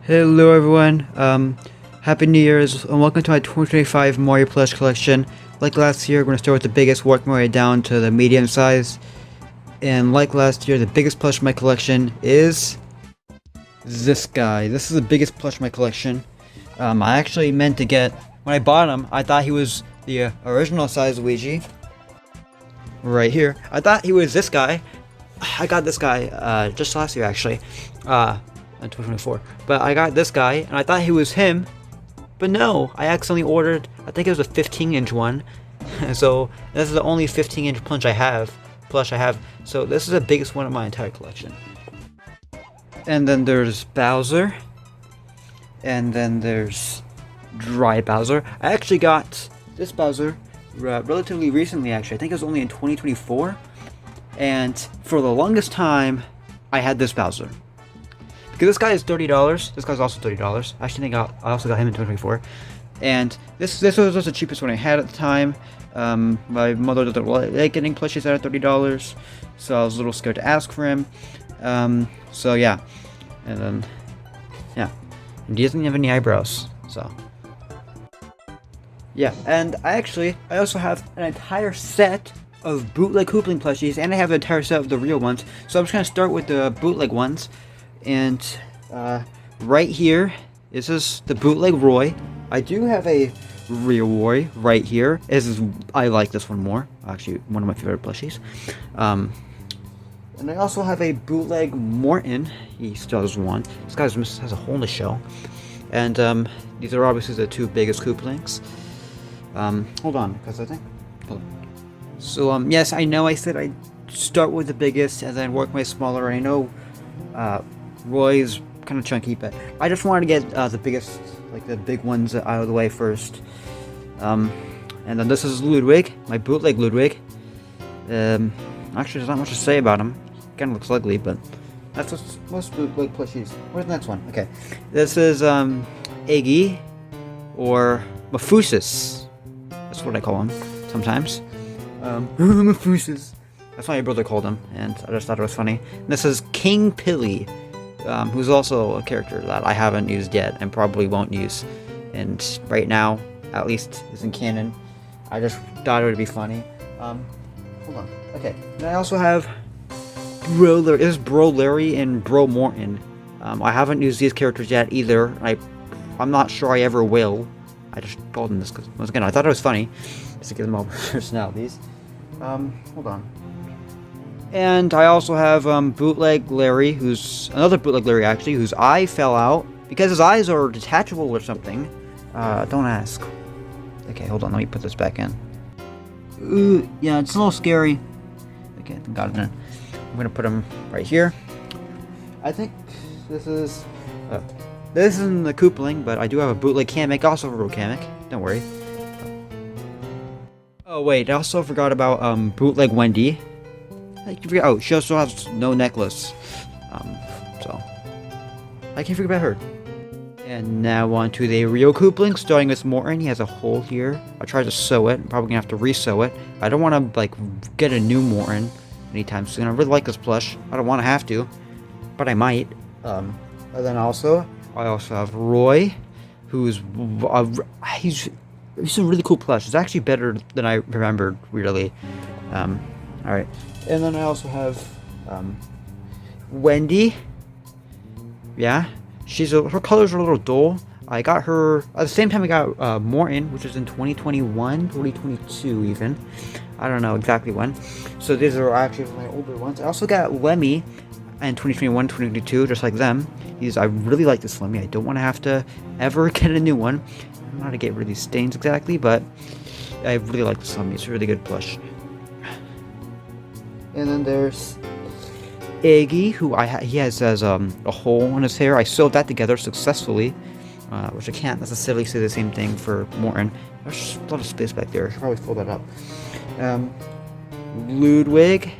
Hello everyone, Happy New Year's and welcome to my 2025 Mario Plush collection. Like last year, we're going to start with the biggest, work my way down to the medium size. And like last year, the biggest plush in my collection is this guy. This is the biggest plush in my collection. I actually meant to get, when I bought him, I thought he was the original size Luigi. Right here. I thought he was this guy. I got this guy just last year actually. In 2024, but I got this guy and I thought he was him, but no, I accidentally ordered, I think it was a 15-inch one. So this is the only 15-inch plush I have, so this is the biggest one of my entire collection. And then there's Bowser, and then there's Dry Bowser. I actually got this Bowser relatively recently, actually. I think it was only in 2024, and for the longest time I had this Bowser. Because this guy is $30. This guy's also $30. I actually think I also got him in 2024. And this was the cheapest one I had at the time. My mother doesn't like getting plushies at $30, so I was a little scared to ask for him. So yeah, and then yeah, and he doesn't have any eyebrows. So yeah, and I also have an entire set of bootleg Hoopling plushies, and I have an entire set of the real ones. So I'm just gonna start with the bootleg ones. And right here, this is the bootleg Roy. I do have a real Roy right here. I like this one more. Actually, one of my favorite plushies. And I also have a bootleg Morton. He still has one. This guy has a hole in the shell. And these are obviously the two biggest Kooplings. Hold on, because hold on. So yes, I know I said I'd start with the biggest and then work my smaller. I know Roy's kind of chunky, but I just wanted to get the biggest, like the big ones out of the way first. And then this is Ludwig, my bootleg Ludwig. Actually, there's not much to say about him. Kind of looks ugly, but that's what most bootleg plushies. Where's the next one? Okay, this is Iggy, or Mafusis. That's what I call him sometimes. Mafusis. That's what my brother called him, and I just thought it was funny. And this is King Pilly. Who's also a character that I haven't used yet and probably won't use, and right now at least isn't canon. I just thought it would be funny. Hold on. Okay, and I also have Bro Larry and Bro Morton. I haven't used these characters yet either. I'm not sure I ever will. I just called them this because once again I thought it was funny just to give them all personalities. Hold on. And I also have bootleg Larry, who's another bootleg Larry actually, whose eye fell out because his eyes are detachable or something. Don't ask. Okay, hold on, let me put this back in. Ooh, yeah, it's a little scary. Okay, got it in. I'm gonna put him right here. I think this isn't the Koopling, but I do have a bootleg Kamek, also a real Kamek. Don't worry. Oh wait, I also forgot about bootleg Wendy. Oh, she also has no necklace, so I can't forget about her. And now on to the real Koopling, starting with Morton. He has a hole here. I tried to sew it. I'm probably gonna have to re-sew it. I don't want to like get a new Morton anytime soon. I really like this plush. I don't want to have to, but I might. And then I also have Roy, who's he's a really cool plush. It's actually better than I remembered, really. All right. And then I also have Wendy. Yeah, her colors are a little dull. I got her at the same time I got Morton, which was in 2021, 2022 even. I don't know exactly when. So these are actually my older ones. I also got Lemmy in 2021, 2022, just like them. I really like this Lemmy. I don't want to have to ever get a new one. I don't know how to get rid of these stains exactly, but I really like this Lemmy. It's a really good plush. And then there's Iggy, who he has a hole in his hair. I sewed that together successfully, which I can't necessarily say the same thing for Morton. There's just a lot of space back there. I should probably fill that up. Ludwig,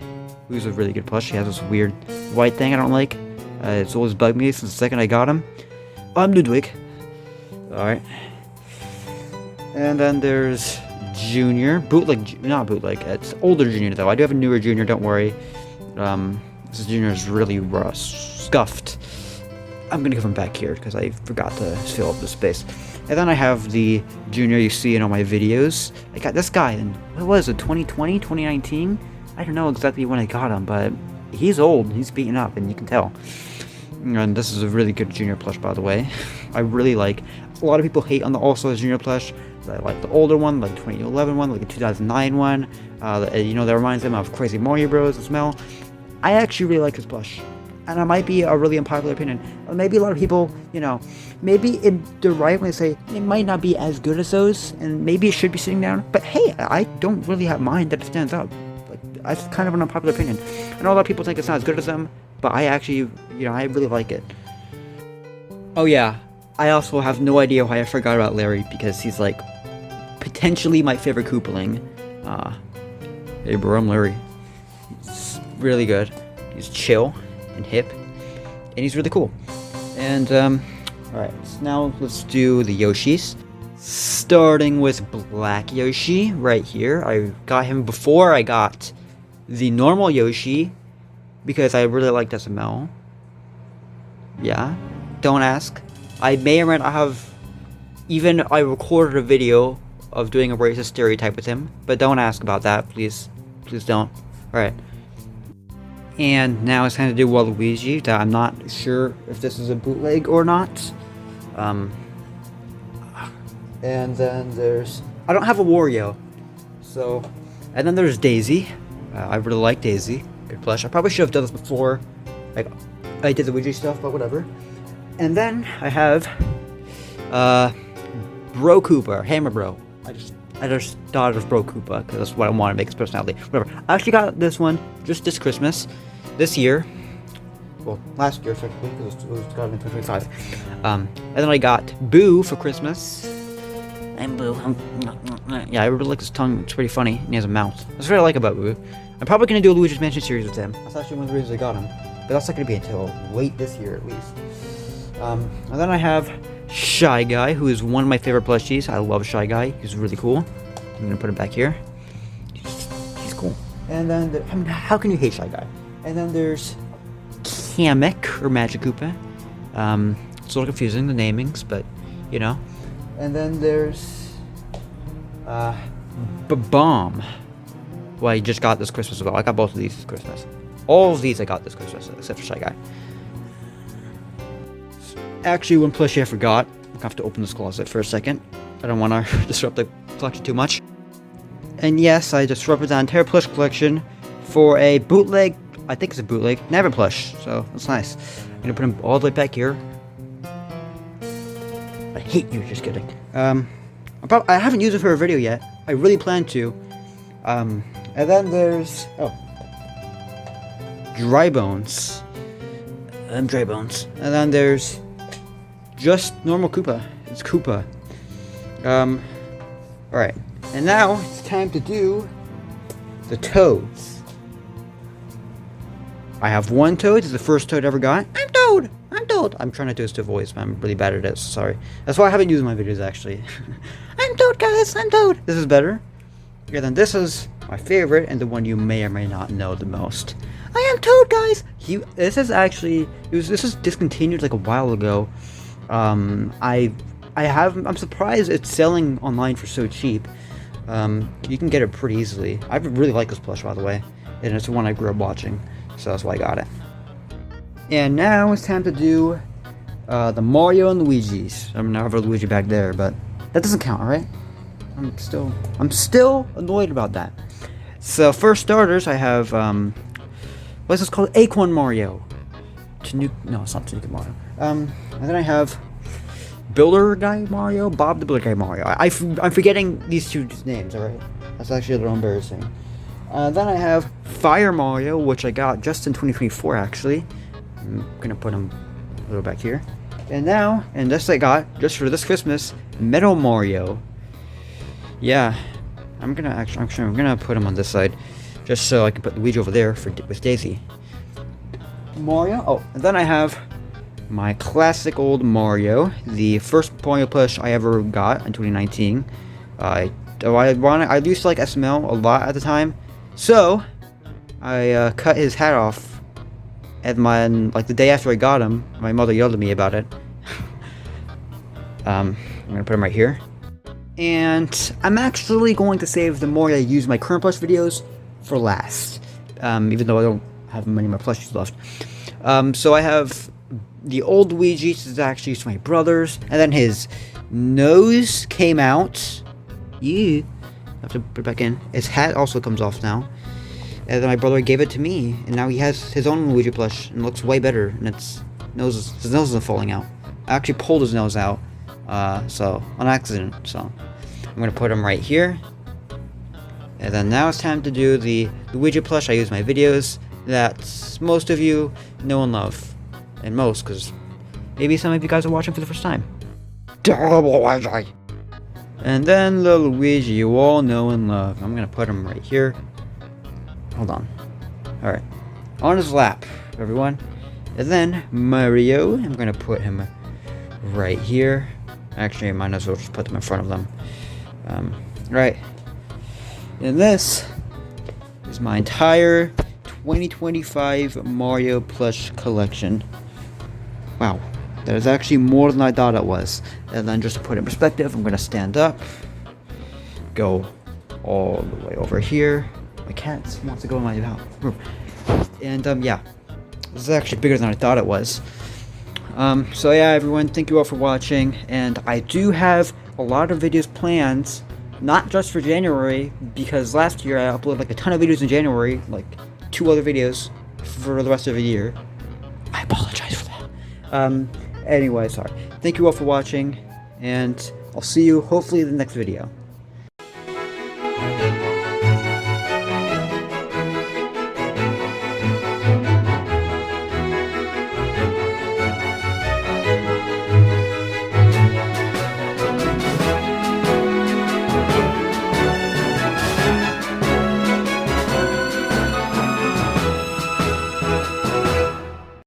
who's a really good plush. He has this weird white thing I don't like. It's always bugged me since the second I got him. I'm Ludwig. Alright. And then there's Junior, not bootleg, it's older Junior though. I do have a newer Junior, don't worry. This Junior is really scuffed. I'm gonna give them back here because I forgot to fill up the space. And then I have the Junior you see in all my videos. I got this guy in, what was it, 2020, 2019? I don't know exactly when I got him, but he's old, he's beaten up, and you can tell. And this is a really good Junior plush, by the way. I really like, a lot of people hate on the All-Stars Junior plush. I like the older one, like the 2011 one, like the 2009 one. You know, that reminds them of Crazy Mario Bros. The smell. I actually really like his plush. And it might be a really unpopular opinion. Maybe a lot of people, you know, maybe they're right when they say it might not be as good as those, and maybe it should be sitting down. But hey, I don't really have mind that it stands up. Like, that's kind of an unpopular opinion. I know a lot of people think it's not as good as them, but I actually, you know, I really like it. Oh yeah, I also have no idea why I forgot about Larry, because he's like potentially my favorite Koopaling. Hey bro, I'm Larry. He's really good. He's chill and hip, and he's really cool. And alright, so now let's do the Yoshis. Starting with Black Yoshi right here. I got him before I got the normal Yoshi because I really liked SML. Yeah, don't ask. I may or may not have I recorded a video of doing a racist stereotype with him, but don't ask about that, please. Please don't. Alright. And now it's time to do Waluigi, that I'm not sure if this is a bootleg or not. And then there's... I don't have a Wario. So... And then there's Daisy. I really like Daisy. Good plush. I probably should have done this before. Like, I did the Luigi stuff, but whatever. And then I have... Bro Koopa, Hammer Bro. I just thought of Bro Koopa because that's what I want to make his personality. Whatever. I actually got this one just this Christmas, this year. Well, last year technically because it was got in 2025. And then I got Boo for Christmas. I'm Boo. Yeah, I really like his tongue. It's pretty funny. And he has a mouth. That's what I like about Boo. I'm probably gonna do a Luigi's Mansion series with him. That's actually one of the reasons I got him. But that's not gonna be until late this year at least. And then I have Shy Guy, who is one of my favorite plushies. I love Shy Guy. He's really cool. I'm gonna put him back here. He's cool. And then, I mean, how can you hate Shy Guy? And then there's Kamek, or Magic Koopa. It's a little confusing, the namings, but, you know. And then there's Bomb. Well, I just got this Christmas as well. I got both of these this Christmas. All of these I got this Christmas, except for Shy Guy. Actually, one plushie I forgot. I have to open this closet for a second. I don't want to disrupt the collection too much. And yes, I disrupted the entire plush collection for a bootleg. I think it's a bootleg. Never plush, so that's nice. I'm gonna put them all the way back here. I hate you. Just kidding. I haven't used it for a video yet. I really plan to. And then there's Dry Bones. Dry Bones. And then there's just normal Koopa. It's Koopa. Alright. And now it's time to do the Toads. I have one Toad. It's the first Toad I ever got. I'm Toad! I'm Toad! I'm trying to do this to voice, but I'm really bad at it, so sorry. That's why I haven't used my videos, actually. I'm Toad, guys! I'm Toad! This is better. Okay, then this is my favorite, and the one you may or may not know the most. I am Toad, guys! This is actually... This was discontinued like a while ago. I'm surprised it's selling online for so cheap. You can get it pretty easily. I really like this plush, by the way, and it's the one I grew up watching, so that's why I got it. And now it's time to do the Mario and Luigi's. I mean, I have a Luigi back there, but that doesn't count, right? I'm still annoyed about that. So for starters, I have what's this called? Acorn Mario. No, it's not Tanuki Mario. And then I have Builder Guy Mario, Bob the Builder Guy Mario. I'm forgetting these two names, alright? That's actually a little embarrassing. Then I have Fire Mario, which I got just in 2024, actually. I'm gonna put him a little back here. And now, and this I got, just for this Christmas, Metal Mario. Yeah, I'm gonna put him on this side, just so I can put Luigi over there with Daisy. Mario. Oh, and then I have my classic old Mario, the first Mario plush I ever got in 2019. I used to like SML a lot at the time, so I cut his hat off and like the day after I got him, my mother yelled at me about it. I'm gonna put him right here. And I'm actually going to save the more I use my current plush videos for last. Even though I don't have many more plushies left. So I have the old Luigi, this is actually my brother's, and then his nose came out. I have to put it back in. His hat also comes off now. And then my brother gave it to me, and now he has his own Luigi plush, and it looks way better, and his nose isn't falling out. I actually pulled his nose out, so, on accident, so. I'm gonna put him right here. And then now it's time to do the Luigi plush I use in my videos that most of you know and love. And most, because maybe some of you guys are watching for the first time. And then the Luigi you all know and love. I'm gonna put him right here. Hold on. Alright. On his lap, everyone. And then Mario, I'm gonna put him right here. Actually, I might as well just put them in front of them. Right. And this is my entire 2025 Mario plush collection. Wow. That is actually more than I thought it was. And then just to put it in perspective, I'm gonna stand up. Go all the way over here. My cat wants to go in my mouth. And yeah. This is actually bigger than I thought it was. So yeah, everyone, thank you all for watching. And I do have a lot of videos planned, not just for January, because last year I uploaded like a ton of videos in January, like 2 other videos for the rest of the year. I apologize for that. Anyway, sorry. Thank you all for watching, and I'll see you hopefully in the next video.